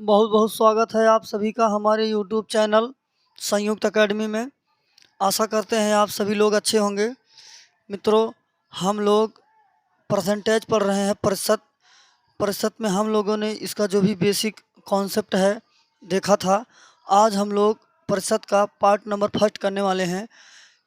बहुत बहुत स्वागत है आप सभी का हमारे यूट्यूब चैनल संयुक्त एकेडमी में। आशा करते हैं आप सभी लोग अच्छे होंगे। मित्रों, हम लोग परसेंटेज पढ़ रहे हैं। प्रतिशत प्रतिशत में हम लोगों ने इसका जो भी बेसिक कॉन्सेप्ट है देखा था। आज हम लोग प्रतिशत का पार्ट नंबर फर्स्ट करने वाले हैं।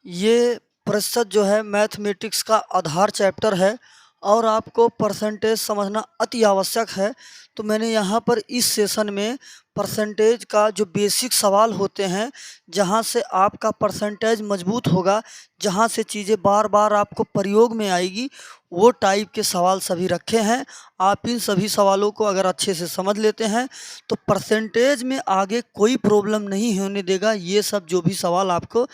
ये प्रतिशत जो है मैथमेटिक्स का आधार चैप्टर है और आपको परसेंटेज समझना अति आवश्यक है। तो मैंने यहाँ पर इस सेशन में परसेंटेज का जो बेसिक सवाल होते हैं, जहाँ से आपका परसेंटेज मजबूत होगा, जहाँ से चीज़ें बार बार आपको प्रयोग में आएगी, वो टाइप के सवाल सभी रखे हैं। आप इन सभी सवालों को अगर अच्छे से समझ लेते हैं तो परसेंटेज में आगे कोई प्रॉब्लम नहीं होने देगा। ये सब जो भी सवाल आपको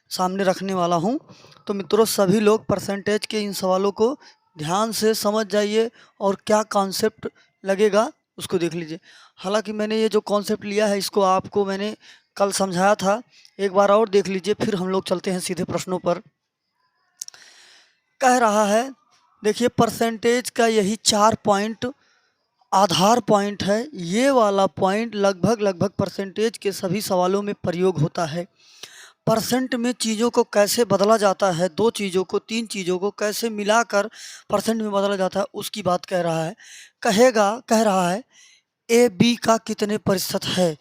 सामने रखने वाला हूँ, तो मित्रों सभी लोग परसेंटेज के इन सवालों को ध्यान से समझ जाइए और क्या कॉन्सेप्ट लगेगा उसको देख लीजिए। हालांकि मैंने ये जो कॉन्सेप्ट लिया है इसको आपको मैंने कल समझाया था, एक बार और देख लीजिए। फिर हम लोग चलते हैं सीधे प्रश्नों पर। कह रहा है, देखिए परसेंटेज का यही 4 पॉइंट आधार पॉइंट है। ये वाला पॉइंट लगभग परसेंटेज के सभी सवालों में प्रयोग होता है। परसेंट में चीज़ों को कैसे बदला जाता है, 2 चीज़ों को 3 चीज़ों को कैसे मिलाकर परसेंट में बदला जाता है, उसकी बात कह रहा है। कह रहा है ए बी का कितने प्रतिशत है।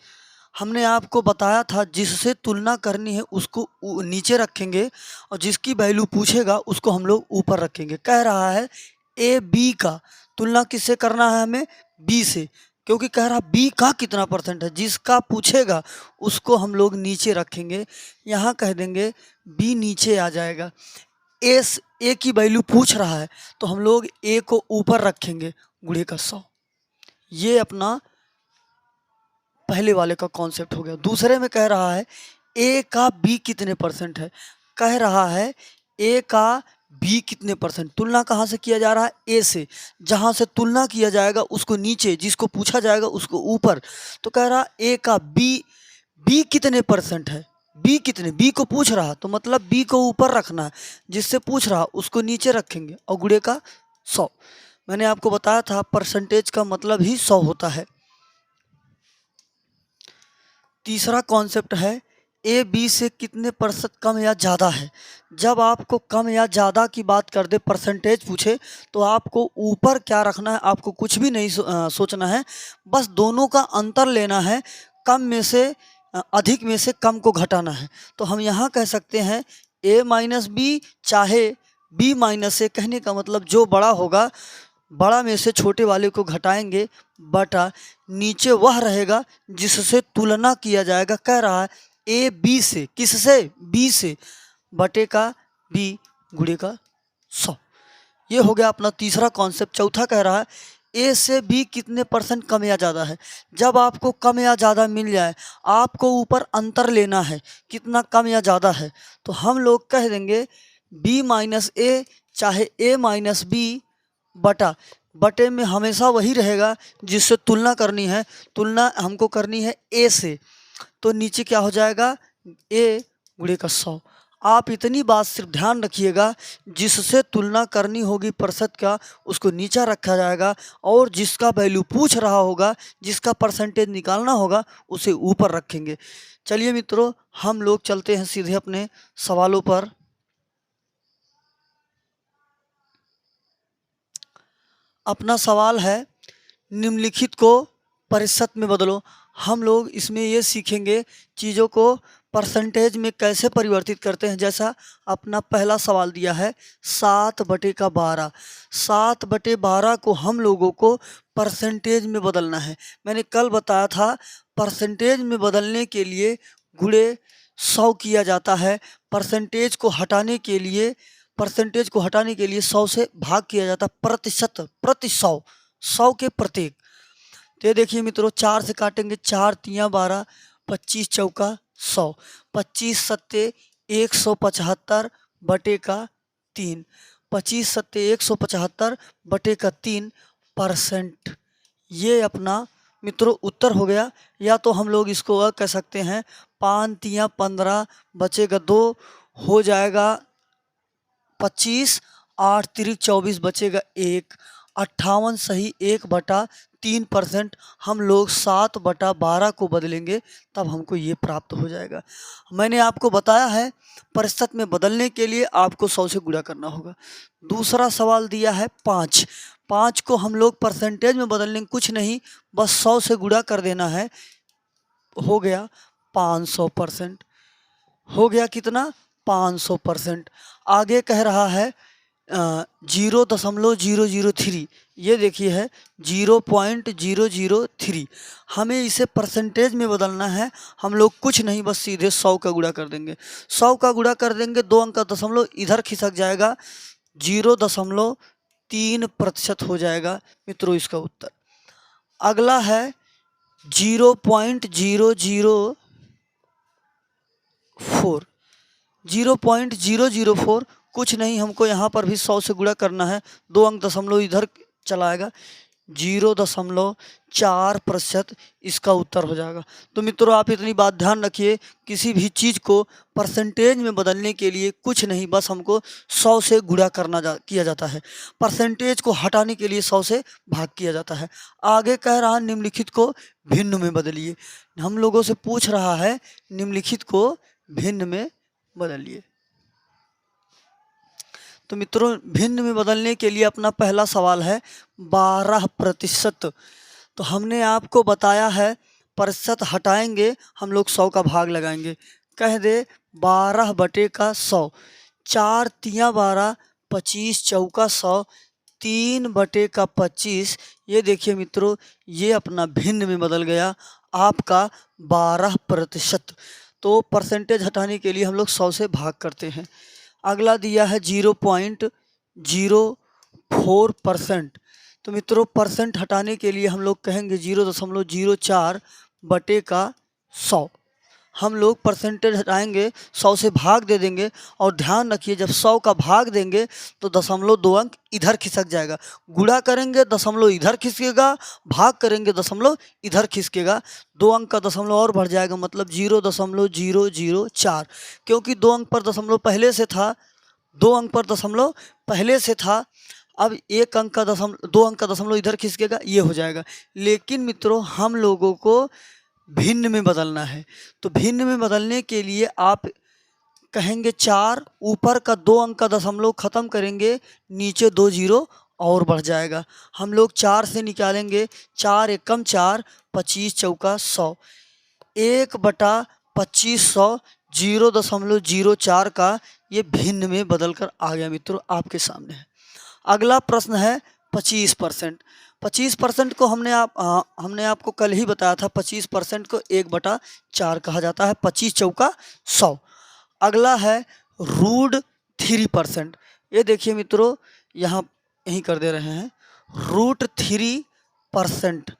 हमने आपको बताया था जिससे तुलना करनी है उसको नीचे रखेंगे और जिसकी वैल्यू पूछेगा उसको हम लोग ऊपर रखेंगे। कह रहा है ए बी का तुलना किससे करना है, हमें बी से, क्योंकि कह रहा बी का कितना परसेंट है, जिसका पूछेगा उसको हम लोग नीचे रखेंगे। यहाँ कह देंगे बी नीचे आ जाएगा। ए की वैल्यू पूछ रहा है तो हम लोग ए को ऊपर रखेंगे, गुणे का 100। ये अपना पहले वाले का कॉन्सेप्ट हो गया। दूसरे में कह रहा है ए का बी कितने परसेंट है। कह रहा है ए का बी कितने परसेंट। तुलना कहाँ से किया जा रहा है, ए से। जहाँ से तुलना किया जाएगा उसको नीचे, जिसको पूछा जाएगा उसको ऊपर। तो कह रहा ए का बी कितने परसेंट है। बी कितने, बी को पूछ रहा तो मतलब बी को ऊपर रखना है, जिससे पूछ रहा उसको नीचे रखेंगे और गुणे का 100। मैंने आपको बताया था परसेंटेज का मतलब ही 100 होता है। तीसरा कॉन्सेप्ट है ए बी से कितने प्रतिशत कम या ज़्यादा है। जब आपको कम या ज़्यादा की बात कर दे, परसेंटेज पूछे, तो आपको ऊपर क्या रखना है, आपको कुछ भी नहीं सोचना है, बस दोनों का अंतर लेना है। कम में से अधिक में से कम को घटाना है। तो हम यहाँ कह सकते हैं ए माइनस बी, चाहे बी माइनस ए। कहने का मतलब जो बड़ा होगा, बड़ा में से छोटे वाले को घटाएंगे, बटा नीचे वह रहेगा जिससे तुलना किया जाएगा। कह रहा है ए बी से, किससे, बी से, बटे का बी गुणे का 100। ये हो गया अपना तीसरा कॉन्सेप्ट। चौथा कह रहा है ए से बी कितने परसेंट कम या ज़्यादा है। जब आपको कम या ज़्यादा मिल जाए, आपको ऊपर अंतर लेना है कितना कम या ज़्यादा है, तो हम लोग कह देंगे बी माइनस ए, चाहे ए माइनस बी, बटे में हमेशा वही रहेगा जिससे तुलना करनी है। तुलना हमको करनी है ए से, तो नीचे क्या हो जाएगा, ए गुणे का 100। आप इतनी बात सिर्फ ध्यान रखिएगा, जिससे तुलना करनी होगी प्रतिशत का, उसको नीचा रखा जाएगा, और जिसका वैल्यू पूछ रहा होगा, जिसका परसेंटेज निकालना होगा, उसे ऊपर रखेंगे। चलिए मित्रों, हम लोग चलते हैं सीधे अपने सवालों पर। अपना सवाल है निम्नलिखित को प्रतिशत में बदलो। हम लोग इसमें ये सीखेंगे चीज़ों को परसेंटेज में कैसे परिवर्तित करते हैं। जैसा अपना पहला सवाल दिया है 7/12। 7/12 को हम लोगों को परसेंटेज में बदलना है। मैंने कल बताया था परसेंटेज में बदलने के लिए गुणे 100 किया जाता है। परसेंटेज को हटाने के लिए 100 से भाग किया जाता है। प्रतिशत, प्रति 100, 100 के प्रत्येक। तो ये देखिए मित्रों, 4 से काटेंगे, 4 तियाँ 12, 25 चौका 100, 25 सत्ते 175 बटे का 3, 25 सत्ते 175 बटे का 3%। ये अपना मित्रों उत्तर हो गया। या तो हम लोग इसको कह सकते हैं 5 तियाँ 15 बचेगा 2, हो जाएगा 25, 8 तिरिक 24 बचेगा 1। 58 सही 1/3%, हम लोग 7/12 को बदलेंगे तब हमको ये प्राप्त हो जाएगा। मैंने आपको बताया है प्रतिशत में बदलने के लिए आपको 100 से गुणा करना होगा। दूसरा सवाल दिया है 5, 5 को हम लोग परसेंटेज में बदलने कुछ नहीं, बस 100 से गुणा कर देना है, हो गया 500%। हो गया कितना? 500%। आगे कह रहा है 0.003, ये देखिए है 0.003, हमें इसे परसेंटेज में बदलना है। हम लोग कुछ नहीं, बस सीधे 100 का गुणा कर देंगे। 100 का गुणा कर देंगे, 2 अंक का दशमलव इधर खिसक जाएगा, 0.3% हो जाएगा मित्रों इसका उत्तर। अगला है 0.004, 0.004 कुछ नहीं, हमको यहाँ पर भी 100 से गुणा करना है, 2 अंक दशमलव इधर चला आएगा, 0.4% इसका उत्तर हो जाएगा। तो मित्रों आप इतनी बात ध्यान रखिए, किसी भी चीज़ को परसेंटेज में बदलने के लिए कुछ नहीं, बस हमको 100 से गुणा किया जाता है। परसेंटेज को हटाने के लिए 100 से भाग किया जाता है। आगे कह रहा है निम्नलिखित को भिन्न में बदलिए। हम लोगों से पूछ रहा है निम्नलिखित को भिन्न में बदलिए। तो मित्रों भिन्न में बदलने के लिए अपना पहला सवाल है 12%। तो हमने आपको बताया है प्रतिशत हटाएंगे हम लोग 100 का भाग लगाएंगे। कह दे 12/100, 4 तिया 12, 25 चौका 100, 3/25। ये देखिए मित्रों ये अपना भिन्न में बदल गया आपका 12%। तो परसेंटेज हटाने के लिए हम लोग 100 से भाग करते हैं। अगला दिया है 0.04%। तो मित्रों परसेंट हटाने के लिए हम लोग कहेंगे 0.04/100। हम लोग परसेंटेज हटाएंगे, 100 से भाग दे देंगे, और ध्यान रखिए जब 100 का भाग देंगे तो 0.2 अंक इधर खिसक जाएगा। गुणा करेंगे दशमलव इधर खिसकेगा, भाग करेंगे दशमलव इधर खिसकेगा, 2 अंक का दशमलव और बढ़ जाएगा, मतलब 0.004। क्योंकि 2 अंक पर दशमलव पहले से था, 2 अंक पर दशमलव पहले से था, अब 1 अंक का दशमलव 2 अंक का दशमलव इधर खिसकेगा, ये हो जाएगा। लेकिन मित्रों हम लोगों को भिन्न में बदलना है, तो भिन्न में बदलने के लिए आप कहेंगे 4, ऊपर का 2 अंक का दशमलव खत्म करेंगे, नीचे 2 जीरो और बढ़ जाएगा। हम लोग 4 से निकालेंगे, 4 एकम 4, 25 चौका 100, 1/2500, 0.04 का ये भिन्न में बदल कर आ गया मित्रों आपके सामने है। अगला प्रश्न है 25%। 25% को हमने आपको कल ही बताया था, 25% को 1/4 कहा जाता है, 25 चौका 100। अगला है √3%। ये देखिए मित्रों यहाँ यहीं कर दे रहे हैं, √3%।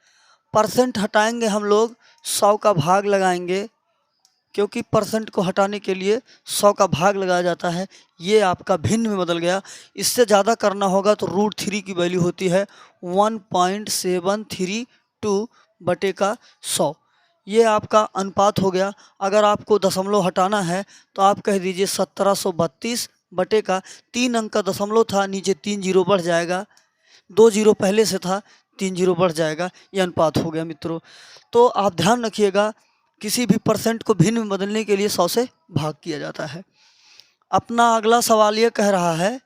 परसेंट हटाएंगे हम लोग, 100 का भाग लगाएंगे, क्योंकि परसेंट को हटाने के लिए 100 का भाग लगाया जाता है। ये आपका भिन्न में बदल गया। इससे ज़्यादा करना होगा तो √3 की वैल्यू होती है 1.732/100। ये आपका अनुपात हो गया। अगर आपको दशमलव हटाना है तो आप कह दीजिए 1732/3 अंक का दशमलव था, नीचे 3 जीरो बढ़ जाएगा, 2 जीरो पहले से था, 3 जीरो बढ़ जाएगा, ये अनुपात हो गया मित्रों। तो आप ध्यान रखिएगा किसी भी परसेंट को भिन्न में बदलने के लिए 100 से भाग किया जाता है। अपना अगला सवाल ये कह रहा है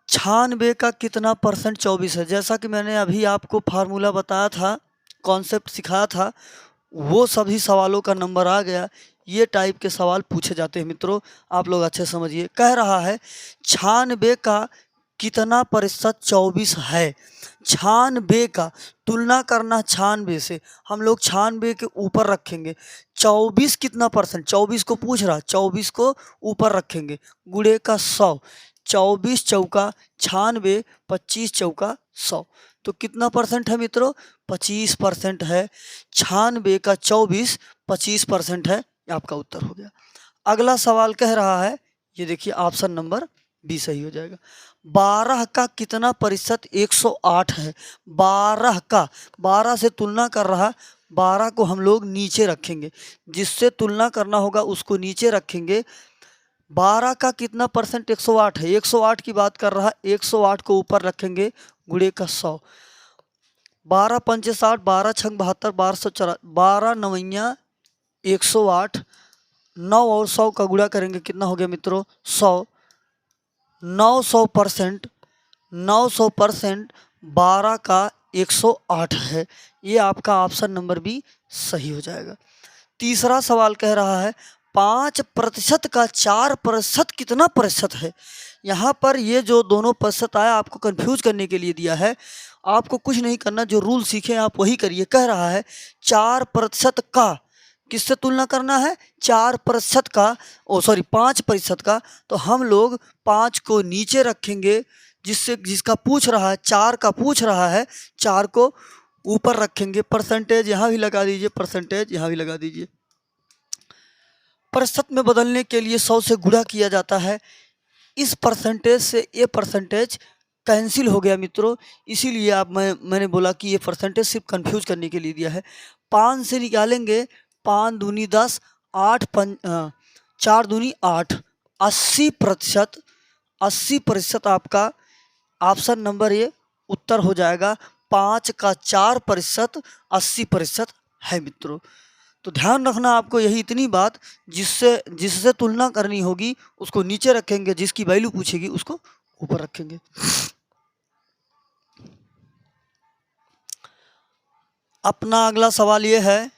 96 का कितना परसेंट 24 है। जैसा कि मैंने अभी आपको फार्मूला बताया था, कॉन्सेप्ट सिखाया था, वो सभी सवालों का नंबर आ गया। ये टाइप के सवाल पूछे जाते हैं मित्रों, आप लोग अच्छे समझिए। कह रहा है 96 का कितना प्रतिशत 24 है। 96 का तुलना करना 96 से, हम लोग 96 के ऊपर रखेंगे। 24 कितना परसेंट, 24 को पूछ रहा, 24 को ऊपर रखेंगे, गुणे का 100, 24 चौका 96, 25 चौका 100। तो कितना परसेंट है मित्रों, 25% है। 96 का 24 25% है, आपका उत्तर हो गया। अगला सवाल कह रहा है, ये देखिए ऑप्शन नंबर बी सही हो जाएगा। 12 का कितना प्रतिशत 108 है। 12 का, 12 से तुलना कर रहा, 12 को हम लोग नीचे रखेंगे, जिससे तुलना करना होगा उसको नीचे रखेंगे। 12 का कितना परसेंट 108 है, 108 की बात कर रहा है, 108 को ऊपर रखेंगे, गुणे का 100, 12 पंचे 60, 12 छंग 72, 12 12 नवैया 108, 9 और 100 का गुणा करेंगे, कितना हो गया मित्रों 100, 900%, 900% 12 का 108 है। ये आपका ऑप्शन नंबर बी सही हो जाएगा। तीसरा सवाल कह रहा है 5% का 4% कितना प्रतिशत है। यहाँ पर ये जो दोनों प्रतिशत आया आपको कंफ्यूज करने के लिए दिया है। आपको कुछ नहीं करना, जो रूल सीखे आप वही करिए। कह रहा है 4% का, किससे तुलना करना है, 4% का, 5% का। तो हम लोग 5 को नीचे रखेंगे, जिसका पूछ रहा है 4 का पूछ रहा है, 4 को ऊपर रखेंगे। परसेंटेज यहाँ भी लगा दीजिए, परसेंटेज यहाँ भी लगा दीजिए। प्रतिशत में बदलने के लिए 100 से गुणा किया जाता है। इस परसेंटेज से ये परसेंटेज कैंसिल हो गया मित्रों, इसीलिए मैंने बोला कि ये परसेंटेज सिर्फ कंफ्यूज करने के लिए दिया है। 5 से निकालेंगे, 5 दूनी 10, 4 दूनी 8, 80%, 80% आपका ऑप्शन नंबर ये उत्तर हो जाएगा। 5 का 4% 80% है मित्रों। तो ध्यान रखना आपको यही इतनी बात, जिससे तुलना करनी होगी उसको नीचे रखेंगे, जिसकी वैल्यू पूछेगी उसको ऊपर रखेंगे। अपना अगला सवाल ये है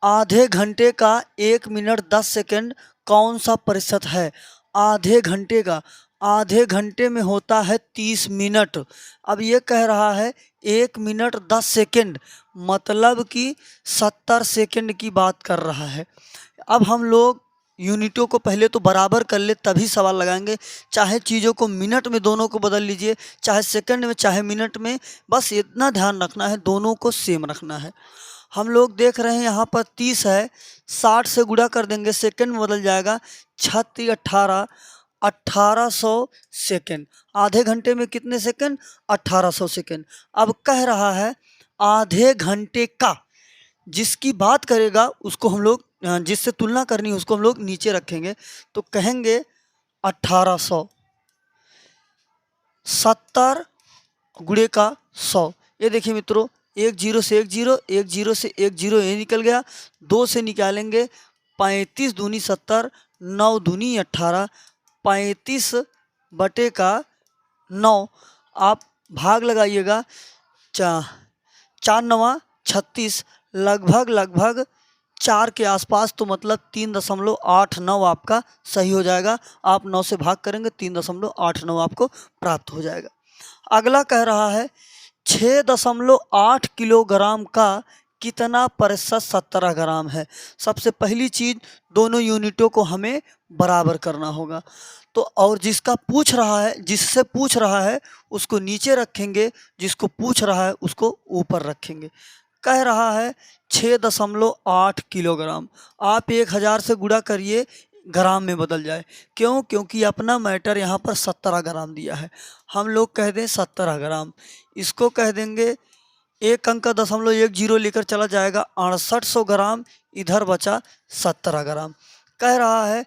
आधे घंटे का 1 मिनट 10 सेकंड कौन सा प्रतिशत है। आधे घंटे का, आधे घंटे में होता है 30 मिनट। अब ये कह रहा है 1 मिनट 10 सेकंड, मतलब कि 70 सेकंड की बात कर रहा है। अब हम लोग यूनिटों को पहले तो बराबर कर ले, तभी सवाल लगाएंगे। चाहे चीज़ों को मिनट में दोनों को बदल लीजिए, चाहे सेकंड में चाहे मिनट में, बस इतना ध्यान रखना है, दोनों को सेम रखना है। हम लोग देख रहे हैं यहाँ पर 30 है, 60 से गुणा कर देंगे, सेकंड में बदल जाएगा, 36 18, 1800 सेकंड। आधे घंटे में कितने सेकंड, 1800 सेकंड। अब कह रहा है आधे घंटे का, जिसकी बात करेगा उसको हम लोग, जिससे तुलना करनी है उसको हम लोग नीचे रखेंगे। तो कहेंगे 1800, 70 गुणे का 100। ये देखिए मित्रों, 1 0 से 1 0, 1 0 से 1 0 ये निकल गया। 2 से निकालेंगे, 35 दूनी 70, 9 दूनी 18, 35 बटे का 9। आप भाग लगाइएगा, 4 9 36, लगभग 4 के आसपास, तो मतलब 3.89 आपका सही हो जाएगा। आप 9 से भाग करेंगे, 3.89 आपको प्राप्त हो जाएगा। अगला कह रहा है 6.8 किलोग्राम का कितना प्रतिशत 17 ग्राम है। सबसे पहली चीज़, दोनों यूनिटों को हमें बराबर करना होगा। तो और जिसका पूछ रहा है, जिससे पूछ रहा है उसको नीचे रखेंगे, जिसको पूछ रहा है उसको ऊपर रखेंगे। कह रहा है 6.8 किलोग्राम। आप 1000 से गुणा करिए, ग्राम में बदल जाए। क्यों? क्योंकि अपना मैटर यहाँ पर 17 ग्राम दिया है। हम लोग कह दें 17 ग्राम, इसको कह देंगे, एक अंक का 0.10 लेकर चला जाएगा, 6800 ग्राम, इधर बचा 17 ग्राम। कह रहा है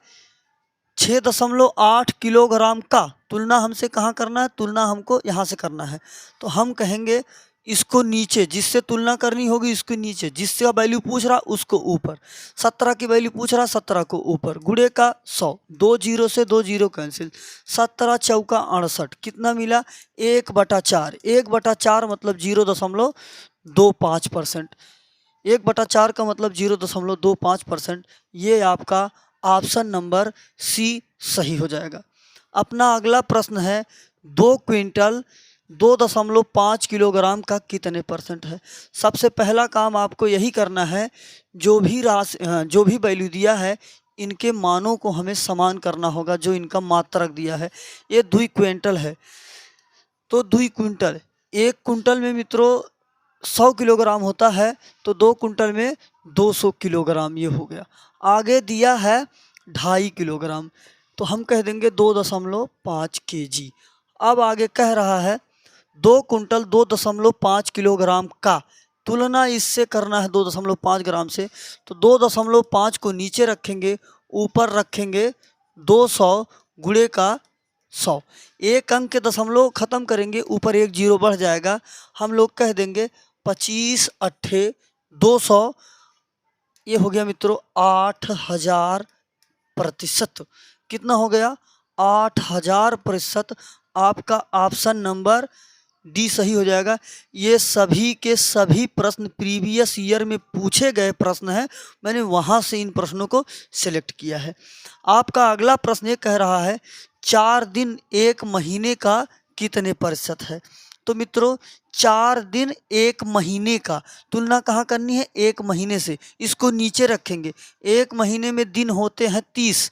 6.8 किलोग्राम का तुलना हमसे कहाँ करना है, तुलना हमको यहाँ से करना है। तो हम कहेंगे इसको नीचे, जिससे तुलना करनी होगी उसको नीचे, जिससे वैल्यू पूछ रहा उसको ऊपर। 17 की वैल्यू पूछ रहा, 17 को ऊपर, गुणे का 100, 2 0 से 2 0 कैंसिल, 17 चौका 68, कितना मिला 1/4। 1/4 मतलब 0.25%। 1/4 का मतलब 0.25%। ये आपका ऑप्शन नंबर सी सही हो जाएगा। अपना अगला प्रश्न है 2 क्विंटल 2.5 किलोग्राम का कितने परसेंट है। सबसे पहला काम आपको यही करना है, जो भी वैल्यू दिया है इनके मानों को हमें समान करना होगा, जो इनका मात्रक दिया है। ये 2 क्विंटल है, तो 2 क्विंटल, 1 क्विंटल में मित्रों 100 किलोग्राम होता है, तो 2 क्विंटल में 200 किलोग्राम ये हो गया। आगे दिया है 2.5 किलोग्राम, तो हम कह देंगे 2.5 kg। अब आगे कह रहा है 2 क्विंटल 2.5 किलोग्राम का, तुलना इससे करना है 2.5 ग्राम से। तो 2.5 को नीचे रखेंगे, ऊपर रखेंगे 200 गुणे का 100। एक अंक के दशमलव खत्म करेंगे, ऊपर एक जीरो बढ़ जाएगा, हम लोग कह देंगे 25 अट्ठे 200। ये हो गया मित्रों 8000%। कितना हो गया? 8000%। आपका ऑप्शन नंबर डी सही हो जाएगा। ये सभी के सभी प्रश्न प्रीवियस ईयर में पूछे गए प्रश्न हैं, मैंने वहाँ से इन प्रश्नों को सिलेक्ट किया है। आपका अगला प्रश्न ये कह रहा है 4 दिन 1 महीने का कितने प्रतिशत है? तो मित्रों 4 दिन 1 महीने का तुलना कहाँ करनी है? 1 महीने से। इसको नीचे रखेंगे। 1 महीने में दिन होते हैं 30,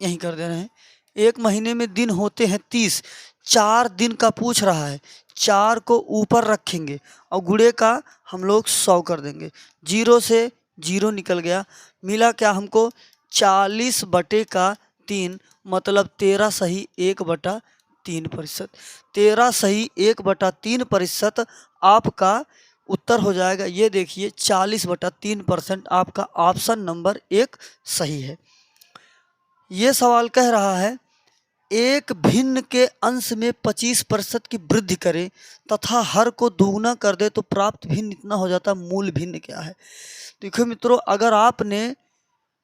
यहीं कर दे रहे हैं। 1 महीने में दिन होते हैं 30। 4 दिन का पूछ रहा है, 4 को ऊपर रखेंगे और गुणे का हम लोग 100 कर देंगे। 0 से 0 निकल गया, मिला क्या हमको? 40/3 मतलब 13 सही 1/3%। 13 सही 1/3% आपका उत्तर हो जाएगा। ये देखिए 40/3% आपका ऑप्शन नंबर 1 सही है। ये सवाल कह रहा है एक भिन्न के अंश में 25% की वृद्धि करें तथा हर को दोगुना कर दे तो प्राप्त भिन्न इतना हो जाता है। मूल भिन्न क्या है? देखो मित्रों, अगर आपने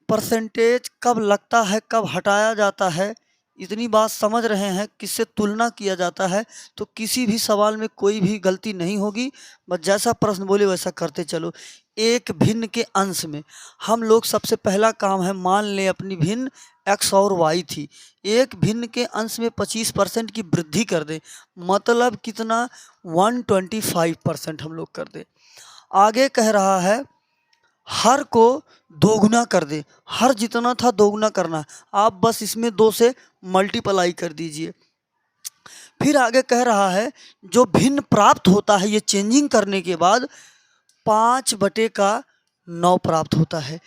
परसेंटेज कब लगता है कब हटाया जाता है इतनी बात समझ रहे हैं, किससे तुलना किया जाता है, तो किसी भी सवाल में कोई भी गलती नहीं होगी। बस जैसा प्रश्न बोले वैसा करते चलो। एक भिन्न के अंश में हम लोग सबसे पहला काम है, मान लें अपनी भिन्न x और y थी। एक भिन्न के अंश में 25% की वृद्धि कर दे, मतलब कितना? 125% हम लोग कर दे। आगे कह रहा है हर को दोगुना कर दे। हर जितना था दोगुना करना, आप बस इसमें 2 से मल्टीप्लाई कर दीजिए। फिर आगे कह रहा है जो भिन्न प्राप्त होता है, ये चेंजिंग करने के बाद 5/9 प्राप्त होता है।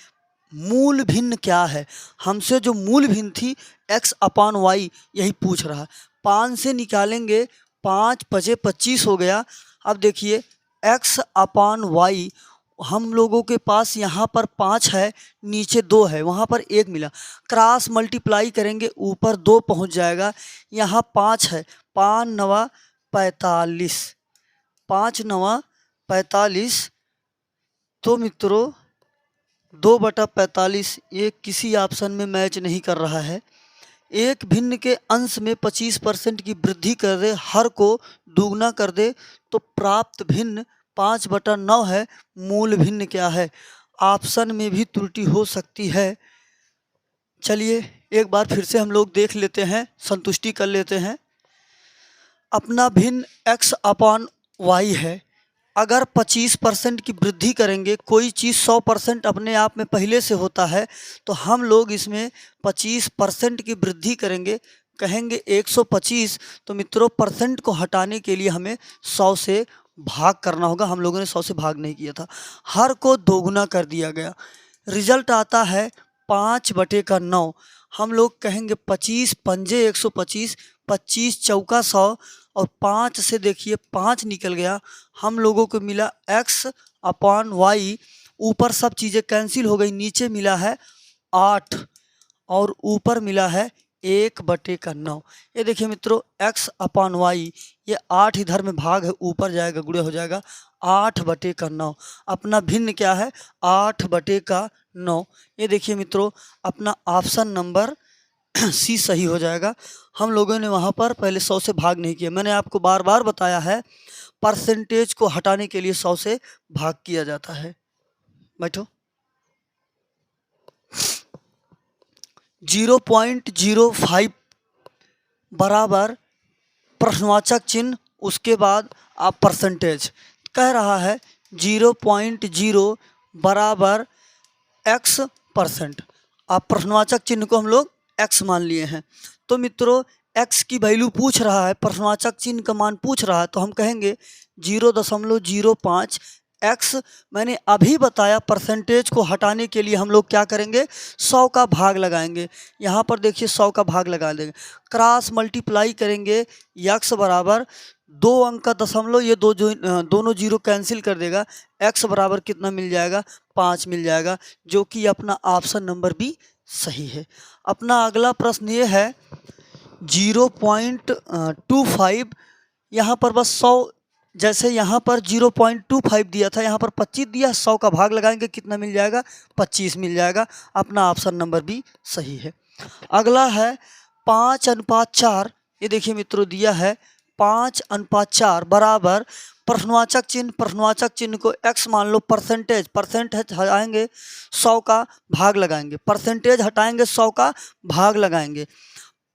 मूल भिन्न क्या है? हमसे जो मूल भिन्न थी x/y यही पूछ रहा है। 5 से निकालेंगे, 5 5 25 हो गया। अब देखिए x/y हम लोगों के पास यहाँ पर 5 है, नीचे 2 है, वहाँ पर 1 मिला। क्रॉस मल्टीप्लाई करेंगे, ऊपर 2 पहुँच जाएगा। यहाँ 5 है, 5 9 45, 5 9 45। तो मित्रों 2/45 ये किसी ऑप्शन में मैच नहीं कर रहा है। एक भिन्न के अंश में 25% की वृद्धि कर दे, हर को दुगना कर दे तो प्राप्त भिन्न 5/9 है। मूल भिन्न क्या है? ऑप्शन में भी त्रुटि हो सकती है। चलिए एक बार फिर से हम लोग देख लेते हैं, संतुष्टि कर लेते हैं। अपना भिन्न x/y है। अगर 25% की वृद्धि करेंगे, कोई चीज़ 100% अपने आप में पहले से होता है, तो हम लोग इसमें 25% की वृद्धि करेंगे, कहेंगे 125। तो मित्रों परसेंट को हटाने के लिए हमें 100 से भाग करना होगा। हम लोगों ने 100 से भाग नहीं किया था। हर को दोगुना कर दिया गया, रिजल्ट आता है 5/9। हम लोग कहेंगे 25 पंजे 125, 25 चौका 100 और 5 से देखिए 5 निकल गया। हम लोगों को मिला x/y। ऊपर सब चीज़ें कैंसिल हो गई, नीचे मिला है 8 और ऊपर मिला है 1/9। ये देखिए मित्रों x/y, ये 8 इधर में भाग है, ऊपर जाएगा गुणे हो जाएगा 8/9। अपना भिन्न क्या है? 8/9। ये देखिए मित्रों अपना ऑप्शन नंबर सी सही हो जाएगा। हम लोगों ने वहाँ पर पहले 100 से भाग नहीं किया। मैंने आपको बार बार बताया है परसेंटेज को हटाने के लिए 100 से भाग किया जाता है। बैठो। 0.05 बराबर प्रश्नवाचक चिन्ह, उसके बाद आप परसेंटेज कह रहा है 0.0 बराबर x%। आप प्रश्नवाचक चिन्ह को हम लोग x मान लिए हैं। तो मित्रों x की वैल्यू पूछ रहा है, प्रश्नवाचक चिन्ह का मान पूछ रहा है, तो हम कहेंगे 0.05 x। मैंने अभी बताया परसेंटेज को हटाने के लिए हम लोग क्या करेंगे? 100 का भाग लगाएंगे। यहाँ पर देखिए 100 का भाग लगा देंगे, क्रॉस मल्टीप्लाई करेंगे, x बराबर 2 अंक का दशमलव, ये दोनों जीरो कैंसिल कर देगा। x बराबर कितना मिल जाएगा? 5 मिल जाएगा, जो कि अपना ऑप्शन नंबर बी सही है। अपना अगला प्रश्न ये है 0.25, यहाँ पर बस 100, जैसे यहाँ पर 0.25 दिया था, यहाँ पर 25 दिया, 100 का भाग लगाएंगे कितना मिल जाएगा, 25 मिल जाएगा। अपना ऑप्शन नंबर बी सही है। अगला है 5:4, ये देखिए मित्रों दिया है 5:4 बराबर प्रश्नवाचक चिन्ह को x मान लो, परसेंटेज हटाएंगे 100 का भाग लगाएंगे, परसेंटेज हटाएंगे 100 का भाग लगाएंगे।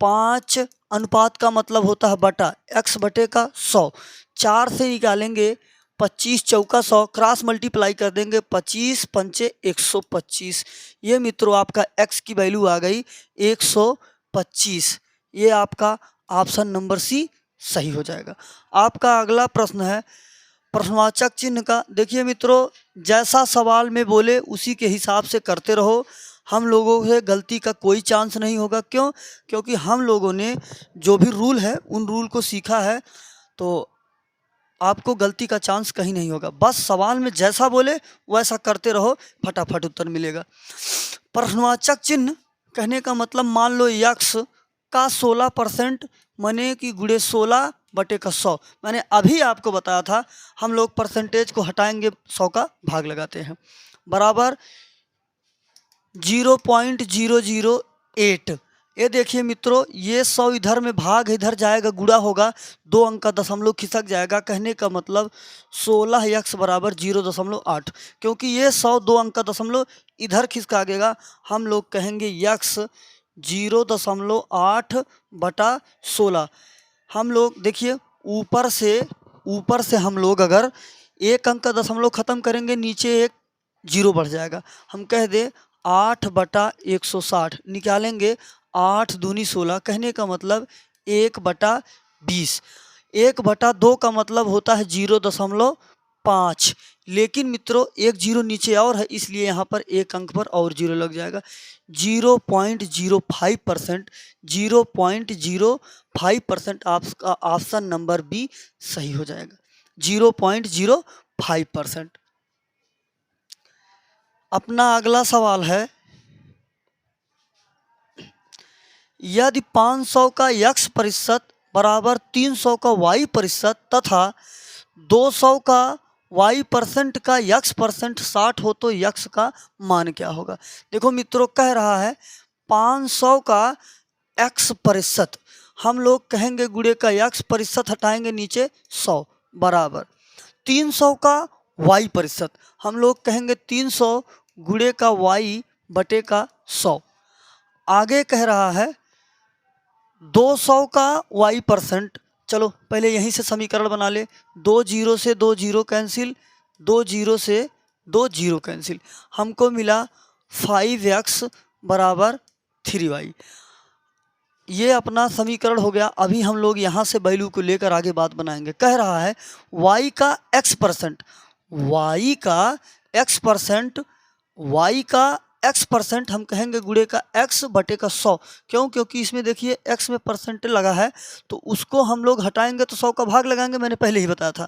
5 अनुपात का मतलब होता है बटा, x बटे का 100, 4 से निकालेंगे 25 चौका 100, क्रॉस मल्टीप्लाई कर देंगे 25 पंचे 125। ये मित्रों आपका x की वैल्यू आ गई 125। ये आपका ऑप्शन नंबर सी सही हो जाएगा। आपका अगला प्रश्न है प्रश्नवाचक चिन्ह का। देखिए मित्रों, जैसा सवाल में बोले उसी के हिसाब से करते रहो, हम लोगों से गलती का कोई चांस नहीं होगा। क्यों? क्योंकि हम लोगों ने जो भी रूल है उन रूल को सीखा है, तो आपको गलती का चांस कहीं नहीं होगा। बस सवाल में जैसा बोले वैसा करते रहो, फटाफट उत्तर मिलेगा। प्रश्नवाचक चिन्ह कहने का मतलब, मान लो यक्स का 16% माने कि गुणे 16 बटे का 100। मैंने अभी आपको बताया था हम लोग परसेंटेज को हटाएंगे 100 का भाग लगाते हैं, बराबर 0.008। ये देखिए मित्रों, ये 100 इधर में भाग इधर जाएगा, गुणा होगा, 2 अंक का दशमलव खिसक जाएगा। कहने का मतलब 16x बराबर 0.8, क्योंकि ये 100 2 अंक का दशमलव इधर खिसकाएगा, हम लोग कहेंगे x 0.8 बटा 16। हम लोग देखिए ऊपर से हम लोग अगर 1 अंक का दशमलव खत्म करेंगे, नीचे एक 0 बढ़ जाएगा, हम कह दे 8 बटा 160, निकालेंगे 8 दूनी 16, कहने का मतलब 1 बटा 20। 1 बटा 2 का मतलब होता है 0.5, लेकिन मित्रों एक 0 नीचे और है, इसलिए यहाँ पर एक अंक पर और 0 लग जाएगा। 0.05%, 0.05% आपका ऑप्शन नंबर बी सही हो जाएगा, 0.05%। अपना अगला सवाल है, यदि 500 का x प्रतिशत बराबर 300 का y प्रतिशत तथा 200 का y% का x% 60 हो तो x का मान क्या होगा। देखो मित्रों, कह रहा है 500 का x प्रतिशत, हम लोग कहेंगे गुणे का x प्रतिशत हटाएंगे नीचे 100 बराबर 300 का y प्रतिशत, हम लोग कहेंगे 300 गुणे का y बटे का 100। आगे कह रहा है 200 का y%, चलो पहले यहीं से समीकरण बना ले, 2 0 से 2 0 कैंसिल, 2 0 से 2 0 कैंसिल, हमको मिला 5x बराबर 3y। ये अपना समीकरण हो गया। अभी हम लोग यहाँ से वैल्यू को लेकर आगे बात बनाएंगे। कह रहा है y का x%, y का x% हम कहेंगे गुणे का x बटे का 100। क्यों? क्योंकि इसमें देखिए x में परसेंट लगा है, तो उसको हम लोग हटाएंगे तो 100 का भाग लगाएंगे, मैंने पहले ही बताया था।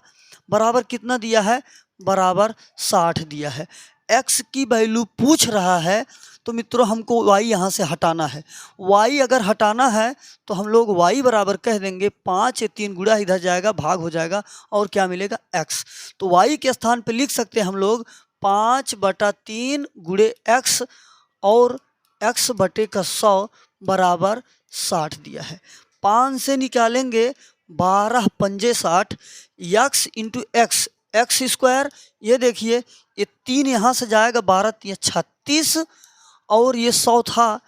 बराबर कितना दिया है, बराबर 60 दिया है। x की वैल्यू पूछ रहा है, तो मित्रों हमको y यहाँ से हटाना है। y अगर हटाना है तो हम लोग y बराबर कह देंगे 5 3 गुणा इधर जाएगा, भाग हो जाएगा, और क्या मिलेगा x। तो y के स्थान पे लिख सकते हैं हम लोग 5/3 गुणे x, और x बटे का 100 बराबर 60 दिया है। 5 से निकालेंगे 12 पंजे 60, x into x, x square, ये देखिए ये 3 यहाँ से जाएगा, 12 3 36, और ये 100 था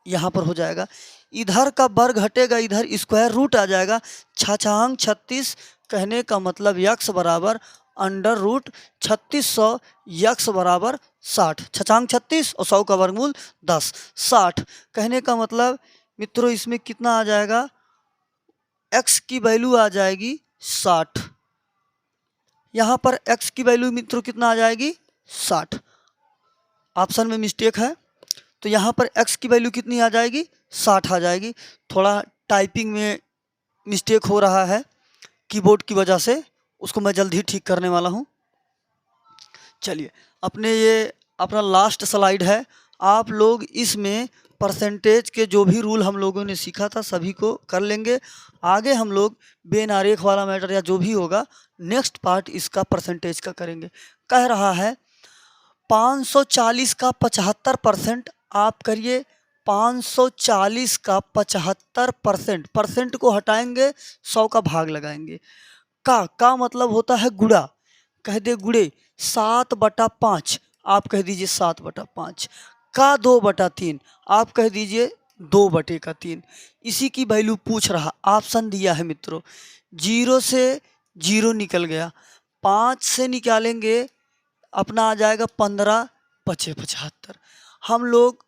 यहाँ पर हो जाएगा, इधर का वर्ग हटेगा, इधर स्क्वायर रूट आ जाएगा, 6 36, कहने का मतलब x बराबर अंडर रूट 3600, x बराबर 60, 6 36 और 100 का वर्गमूल 10, 60। कहने का मतलब मित्रों इसमें कितना आ जाएगा, x की वैल्यू आ जाएगी 60। यहाँ पर x की वैल्यू मित्रों कितना आ जाएगी, 60। ऑप्शन में मिस्टेक है, तो यहाँ पर x की वैल्यू कितनी आ जाएगी, 60 आ जाएगी। थोड़ा टाइपिंग में मिस्टेक हो रहा है कीबोर्ड की वजह से, उसको मैं जल्द ही ठीक करने वाला हूँ। चलिए अपने ये अपना लास्ट स्लाइड है, आप लोग इसमें परसेंटेज के जो भी रूल हम लोगों ने सीखा था सभी को कर लेंगे। आगे हम लोग बेन आरेख वाला मैटर या जो भी होगा नेक्स्ट पार्ट इसका परसेंटेज का करेंगे। कह रहा है 540 का 75% आप करिए। 540 का 75%, परसेंट को हटाएंगे 100 का भाग लगाएंगे। का मतलब होता है गुणा, कह दे गुणे 7/5, आप कह दीजिए 7/5। का 2/3 आप कह दीजिए 2/3। इसी की वैल्यू पूछ रहा, ऑप्शन दिया है मित्रों। 0 से 0 निकल गया, 5 से निकालेंगे अपना आ जाएगा 15 बचे 75। हम लोग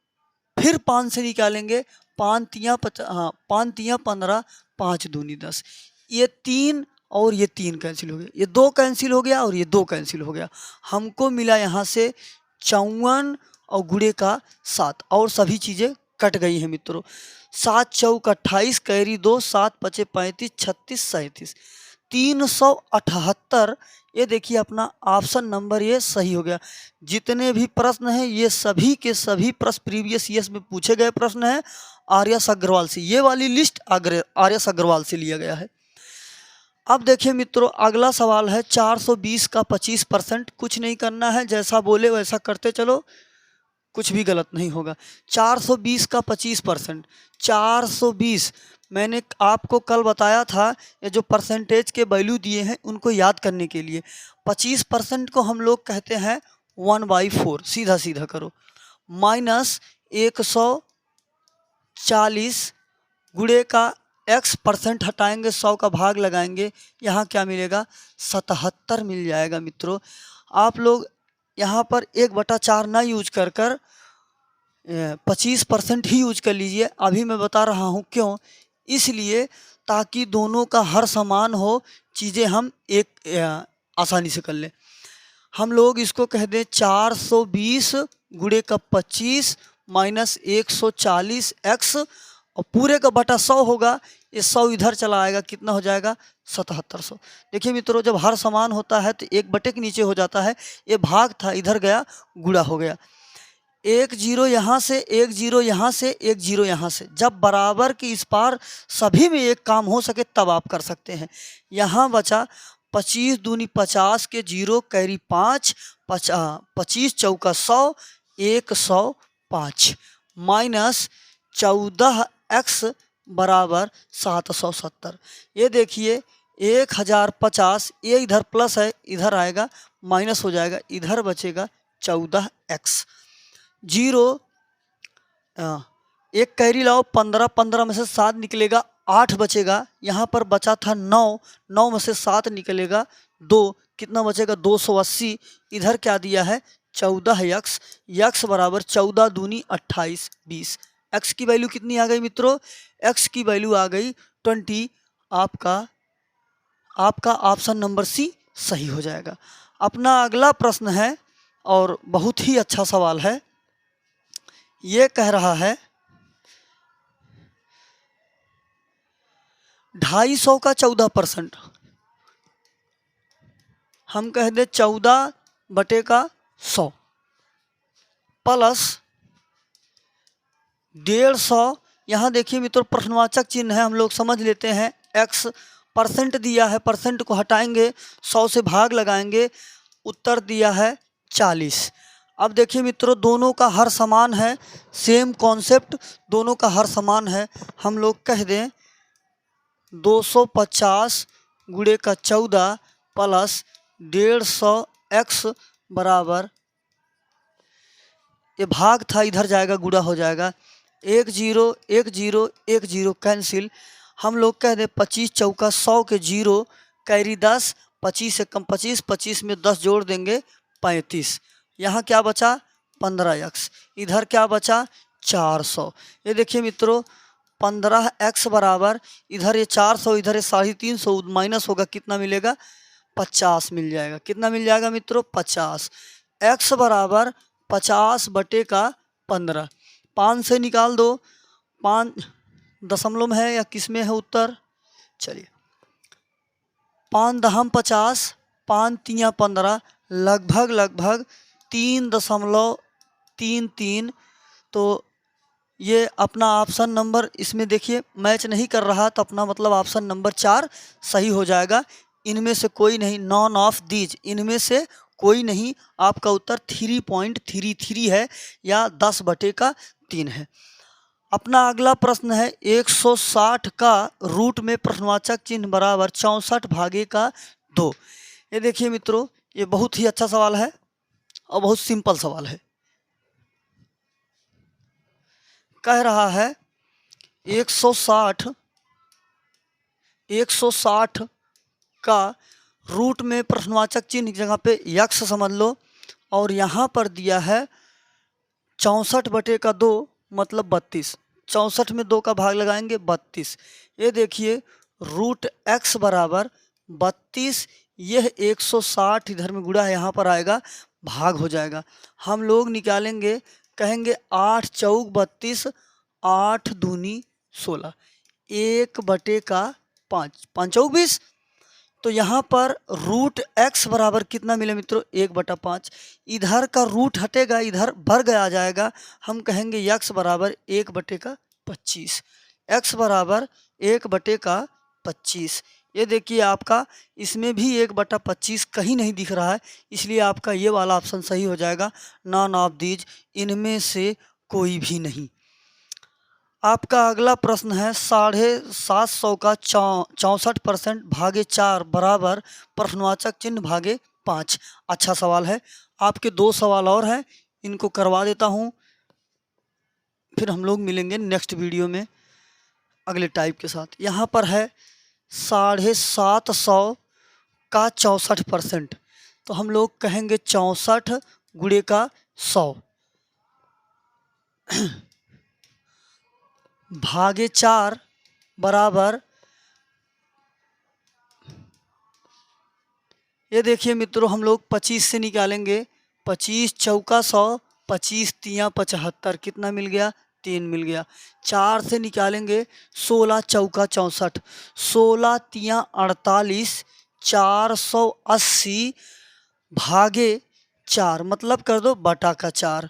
फिर 5 से निकालेंगे, 5 तियाँ 15, 5 दूनी 10। ये 3 और ये 3 कैंसिल हो गया, ये 2 कैंसिल हो गया और ये 2 कैंसिल हो गया। हमको मिला यहाँ से 54 और गुणे का 7 और सभी चीज़ें कट गई हैं मित्रों। 7 चौक 28, कैरी 2, 7 पचे 35, 36 37, 378। ये देखिए अपना ऑप्शन नंबर ये सही हो गया। जितने भी प्रश्न हैं ये सभी के सभी प्रश्न प्रीवियस ईयर्स में पूछे गए प्रश्न हैं आर्यस अग्रवाल से। ये वाली लिस्ट आर्यस अग्रवाल से लिया गया है। अब देखिए मित्रों अगला सवाल है 420 का 25%। कुछ नहीं करना है, जैसा बोले वैसा करते चलो, कुछ भी गलत नहीं होगा। 420 का 25%, 420 मैंने आपको कल बताया था, ये जो परसेंटेज के वैल्यू दिए हैं उनको याद करने के लिए। 25% को हम लोग कहते हैं 1/4, सीधा सीधा करो, माइनस 140 गुणे का x% हटाएंगे, 100 का भाग लगाएंगे, यहाँ क्या मिलेगा 77 मिल जाएगा मित्रों। आप लोग यहाँ पर 1/4 ना यूज कर 25% ही यूज कर लीजिए। अभी मैं बता रहा हूँ क्यों, इसलिए ताकि दोनों का हर समान हो, चीज़ें हम एक आसानी से कर लें। हम लोग इसको कह दें 420 गुणे का 25 माइनस 140 x और पूरे का बटा 100 होगा। ये 100 इधर चला आएगा, कितना हो जाएगा 7700। देखिए मित्रों जब हर समान होता है तो 1 के नीचे हो जाता है, ये भाग था इधर गया गुणा हो गया। 1 0 यहाँ से, 1 0 यहाँ से, 1 0 यहाँ से। जब बराबर की इस पार सभी में एक काम हो सके तब आप कर सकते हैं। यहाँ बचा 25 दूनी 50 के 0 कैरी 5, 25 चौका 100, 105 माइनस 14x बराबर 770। ये देखिए 1050, ये इधर प्लस है इधर आएगा माइनस हो जाएगा, इधर बचेगा 14x। 0 एक कैरी लाओ 15, 15 में से 7 निकलेगा 8 बचेगा। यहाँ पर बचा था 9, 9 में से 7 निकलेगा 2, कितना बचेगा 280। इधर क्या दिया है 14x, x बराबर 14 दूनी 28 20। x की वैल्यू कितनी आ गई मित्रों, x की वैल्यू आ गई 20। आपका ऑप्शन नंबर सी सही हो जाएगा। अपना अगला प्रश्न है और बहुत ही अच्छा सवाल है। ये कह रहा है 250 का 14%, हम कह दे 14/100 प्लस 150। यहाँ देखिए मित्रों प्रश्नवाचक चिन्ह है, हम लोग समझ लेते हैं। x परसेंट दिया है, परसेंट को हटाएंगे 100 से भाग लगाएंगे, उत्तर दिया है 40। अब देखिए मित्रों दोनों का हर समान है, सेम कॉन्सेप्ट, दोनों का हर समान है। हम लोग कह दें 250 गुणे का 14 प्लस 150x बराबर, ये भाग था इधर जाएगा गुणा हो जाएगा, 1 0 1 0 1 0 कैंसिल। हम लोग कह दें 25 चौका 100 के 0 कैरी 10, 25 से कम 25, 25 में 10 जोड़ देंगे 35। यहाँ क्या बचा 15x, इधर क्या बचा 400। ये देखिए मित्रों 15x बराबर, इधर ये 400 इधर ये 350 माइनस होगा, कितना मिलेगा 50 मिल जाएगा। कितना मिल जाएगा मित्रों 50। x बराबर 50/15, 5 से निकाल दो, 5 दशमलव में है या किस में है उत्तर, चलिए 5 दहम 50, 5 तियाँ 15, लगभग 3.33 तो ये अपना ऑप्शन नंबर इसमें देखिए मैच नहीं कर रहा, तो अपना मतलब ऑप्शन नंबर 4 सही हो जाएगा। इनमें से कोई नहीं, नॉन ऑफ दीज, इनमें से कोई नहीं। आपका उत्तर 3.33 है या 10/3 है। अपना अगला प्रश्न है 160 का रूट में प्रश्नवाचक चिन्ह बराबर 64 भागे का 2। ये देखिए मित्रों, ये बहुत ही अच्छा सवाल है और बहुत सिंपल सवाल है। कह रहा है 160 का रूट में प्रश्नवाचक चिन्ह की जगह पे यक्स समझ लो, और यहाँ पर दिया है 64/2 मतलब 32। 64 में 2 का भाग लगाएंगे 32। ये देखिए रूट x बराबर 32, यह 160 इधर में गुणा है, यहाँ पर आएगा भाग हो जाएगा। हम लोग निकालेंगे, कहेंगे 8 चौक 32, 8 दूनी 16, 1/5, 5 चौक 20। तो यहाँ पर रूट x बराबर कितना मिले मित्रों, 1/5। इधर का रूट हटेगा, इधर वर्ग आ जाएगा। हम कहेंगे x बराबर 1/25, x बराबर 1/25। ये देखिए आपका इसमें भी 1/25 कहीं नहीं दिख रहा है, इसलिए आपका ये वाला ऑप्शन सही हो जाएगा, नॉन ऑफ दीज, इनमें से कोई भी नहीं। आपका अगला प्रश्न है 750 का 64% भागे 4 बराबर प्रश्नवाचक चिन्ह भागे 5। अच्छा सवाल है। आपके 2 सवाल और हैं, इनको करवा देता हूँ, फिर हम लोग मिलेंगे नेक्स्ट वीडियो में अगले टाइप के साथ। यहाँ पर है 750 का 64%, तो हम लोग कहेंगे 64 गुणे का 100 भागे 4 बराबर, ये देखिए मित्रों हम लोग 25 से निकालेंगे, 25 चौका 100, 25 तियाँ 75, कितना मिल गया, 3 मिल गया। 4 से निकालेंगे 16 चौका 64, 16 तियाँ 48, 480 भागे 4 मतलब कर दो बटा का 4,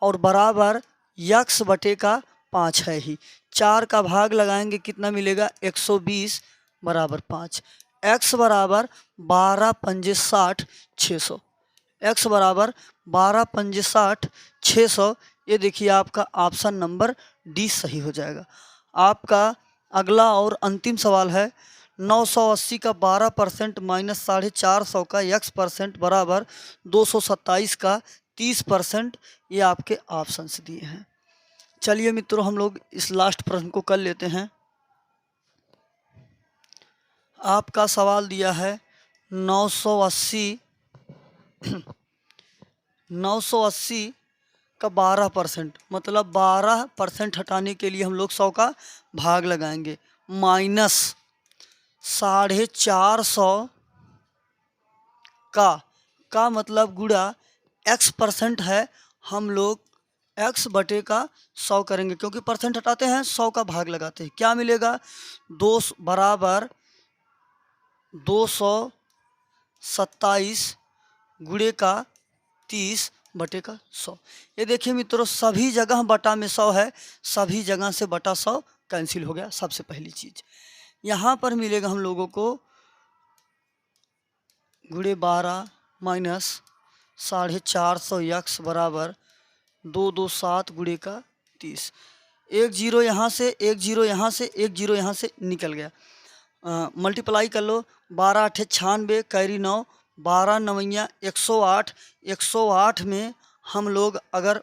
और बराबर यक्स बटे का 5 है ही। 4 का भाग लगाएंगे कितना मिलेगा, 120 बराबर 5। x बराबर 12 पंजे 60, 600, x बराबर 12 पंजे 60, 600। ये देखिए आपका ऑप्शन नंबर डी सही हो जाएगा। आपका अगला और अंतिम सवाल है 980 का 12% माइनस 450 का x% बराबर 227 का 30%। ये आपके ऑप्शन से दिए हैं। चलिए मित्रों हम लोग इस लास्ट प्रश्न को कर लेते हैं। आपका सवाल दिया है 980 का 12%, मतलब 12% हटाने के लिए हम लोग 100 का भाग लगाएंगे, माइनस 450 का मतलब गुणा x% है, हम लोग x बटे का 100 करेंगे, क्योंकि परसेंट हटाते हैं 100 का भाग लगाते हैं। क्या मिलेगा, 2 बराबर 227 गुणे का 30 बटे का 100। ये देखिए मित्रों सभी जगह बटा में 100 है, सभी जगह से बटा 100 कैंसिल हो गया। सबसे पहली चीज यहाँ पर मिलेगा हम लोगों को गुणे 12 माइनस 450 यक्स बराबर 227 गुणे का 30। 1 0 यहाँ से, 1 0 यहाँ से, 1 0 यहाँ से निकल गया। मल्टीप्लाई कर लो, 12 8 96 कैरी 9, 12 9 108। 108 में हम लोग अगर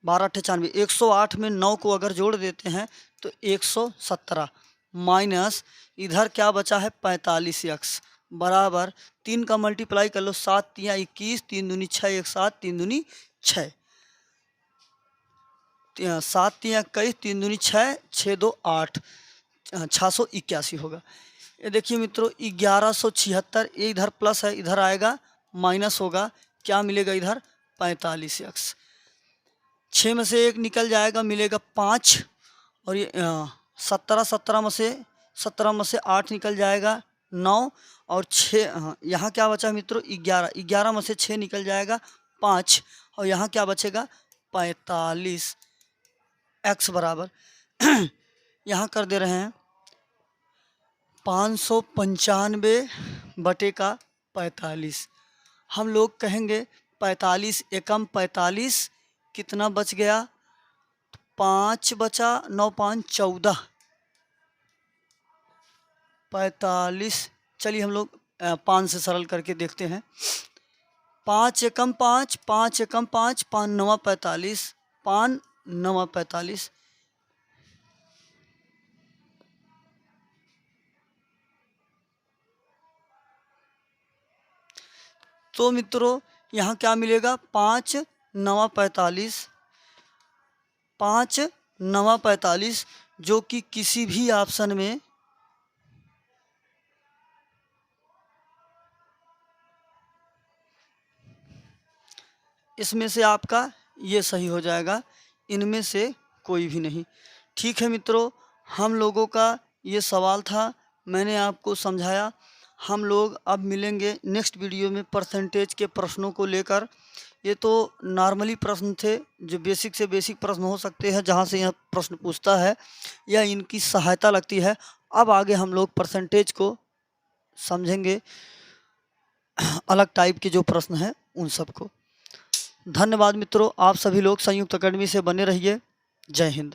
12 8 96, 108 में 9 को अगर जोड़ देते हैं तो 117 माइनस इधर क्या बचा है 45 यक्स बराबर 3 का मल्टीप्लाई कर लो, 7 तियाँ 21, 3 दूनी 6, 1 7, 3 दूनी 6, 7 तियाँ 21, 3 दूनी 6, 6 2 8, 681 होगा। ये देखिए मित्रों 1176, ये इधर प्लस है, इधर आएगा माइनस होगा, क्या मिलेगा इधर 45 एक्स। 6 में से 1 निकल जाएगा, मिलेगा 5, और ये 17 में से 8 निकल जाएगा 9, और 6 यहाँ क्या बचा मित्रों 11 में से 6 निकल जाएगा 5, और यहाँ क्या बचेगा 45 x बराबर यहाँ कर दे रहे हैं 595 बटे का 45। हम लोग कहेंगे 45 एकम 45 कितना बच गया, 5 बचा, 9 5 14, 45। चलिए हम लोग 5 से सरल करके देखते हैं। 5 एकम 5, 5 एकम 5, 5 9 45, 5 9 45। तो मित्रों यहाँ क्या मिलेगा, 5 9 45, 5 9 45, जो कि किसी भी ऑप्शन में इसमें से आपका ये सही हो जाएगा, इनमें से कोई भी नहीं। ठीक है मित्रों, हम लोगों का ये सवाल था, मैंने आपको समझाया। हम लोग अब मिलेंगे नेक्स्ट वीडियो में परसेंटेज के प्रश्नों को लेकर। ये तो नॉर्मली प्रश्न थे, जो बेसिक से बेसिक प्रश्न हो सकते हैं, जहाँ से यह प्रश्न पूछता है या इनकी सहायता लगती है। अब आगे हम लोग परसेंटेज को समझेंगे, अलग टाइप के जो प्रश्न हैं उन सब को। धन्यवाद मित्रों, आप सभी लोग संयुक्त अकेडमी से बने रहिए। जय हिंद।